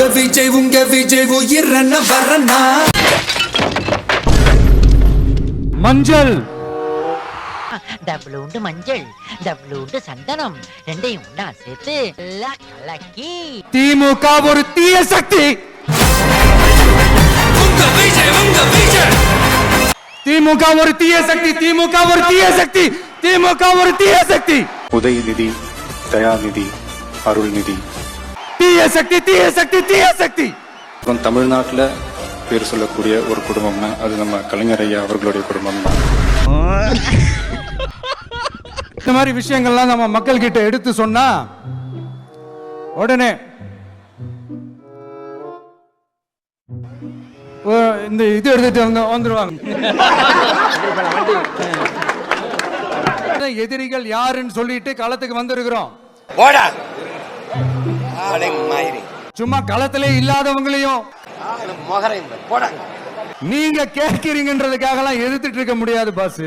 உங்க விஜய் உயிரன வரனா மஞ்சள் டபுள் உண்டு மஞ்சள் டபுள் உண்டு சந்தனம் ரெண்டையும் உண்டா சேர்த்து எல்லாம் கலக்கி திமுக ஒரு தீய சக்தி. திமுக ஒரு தீய சக்தி. திமுக ஒரு தீய சக்தி. திமுக ஒரு தீய சக்தி. உதயநிதி, தயாநிதி, அருள்நிதி தீய சக்தி. தீய சக்தி. தீய சக்தி. தமிழ்நாட்டில் பேர் சொல்லக்கூடிய ஒரு குடும்பம்னா அது நம்ம கலைஞர் ஐயா அவர்களுடைய குடும்பம் தான். இந்த மாதிரி விஷயங்கள்லாம் நம்ம மக்கள் கிட்ட எடுத்து சொன்னா உடனே இந்த இது எடுத்துட்டு வந்துருவாங்க. எதிரிகள் யாருன்னு சொல்லிட்டு களத்துக்கு வந்திருக்கிறோம். சும்மா களத்திலே இல்லாதவங்களையும் நீங்க கேட்கிறீங்கன்றதுக்காக எல்லாம் எதிர்த்துட்டு இருக்க முடியாது பாஸ்.